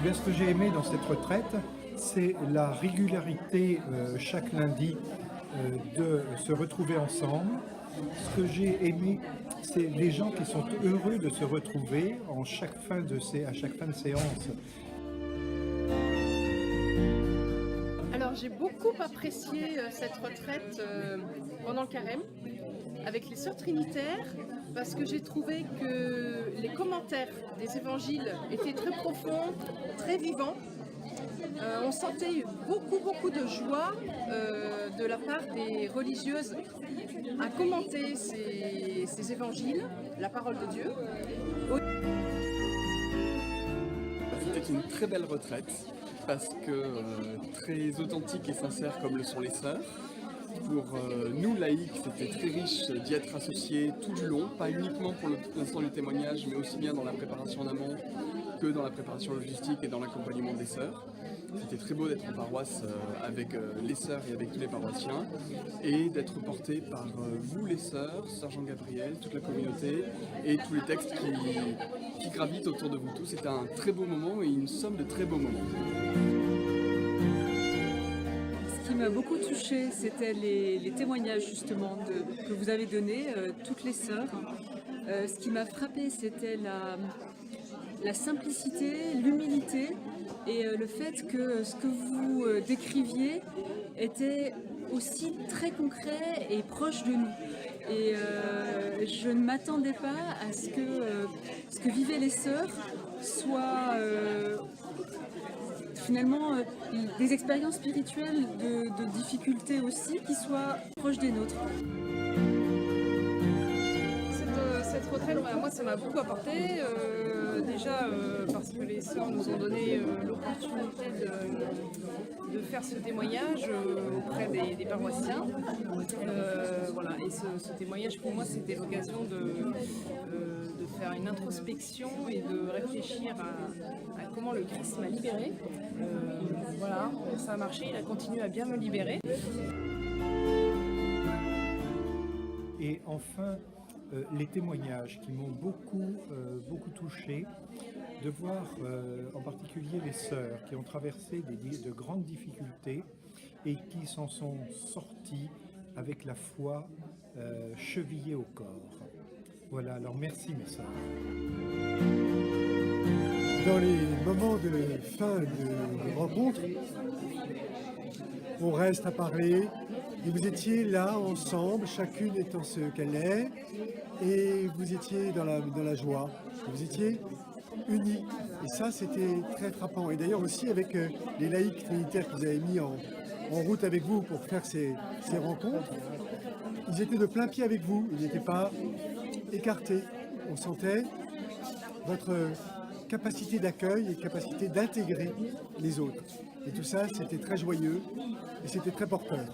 Bien, ce que j'ai aimé dans cette retraite, c'est la régularité chaque lundi de se retrouver ensemble. Ce que j'ai aimé, c'est les gens qui sont heureux de se retrouver à chaque fin de séance. Alors j'ai beaucoup apprécié cette retraite pendant le carême avec les sœurs trinitaires parce que j'ai trouvé que les commentaires des évangiles étaient très profonds, très vivants. On sentait beaucoup de joie de la part des religieuses à commenter ces évangiles, la parole de Dieu. C'était une très belle retraite parce que très authentique et sincère comme le sont les sœurs. Pour nous laïcs, c'était très riche d'y être associés tout du long, pas uniquement pour l'instant du témoignage, mais aussi bien dans la préparation en amont que dans la préparation logistique et dans l'accompagnement des sœurs. C'était très beau d'être en paroisse avec les sœurs et avec tous les paroissiens et d'être porté par vous les sœurs, sœur Jean-Gabriel, toute la communauté et tous les textes qui gravitent autour de vous tous. C'était un très beau moment et une somme de très beaux moments. Ce qui m'a beaucoup touchée, c'était les témoignages justement que vous avez donnés, toutes les sœurs. Ce qui m'a frappée, c'était la simplicité, l'humilité et le fait que ce que vous décriviez était aussi très concret et proche de nous. Et je ne m'attendais pas à ce que vivaient les sœurs soit finalement des expériences spirituelles de difficultés aussi qui soient proches des nôtres. Cette retraite, moi ça m'a beaucoup apporté, déjà parce que les sœurs nous ont donné l'opportunité de faire ce témoignage auprès des paroissiens. Voilà. Et ce témoignage pour moi c'était l'occasion de faire une introspection et de réfléchir à comment le Christ m'a libérée. Voilà, ça a marché, il a continué à bien me libérer. Et enfin, les témoignages qui m'ont beaucoup touché, de voir en particulier les sœurs qui ont traversé de grandes difficultés et qui s'en sont sorties avec la foi chevillée au corps. Voilà, alors merci mes sœurs. Dans les moments de fin de rencontre, on reste à parler. Et vous étiez là ensemble, chacune étant ce qu'elle est, et vous étiez dans la joie, vous étiez unis. Et ça, c'était très frappant. Et d'ailleurs aussi avec les laïcs trinitaires que vous avez mis en route avec vous pour faire ces rencontres, ils étaient de plein pied avec vous, ils n'étaient pas écartés. On sentait votre capacité d'accueil et capacité d'intégrer les autres. Et tout ça, c'était très joyeux et c'était très porteur.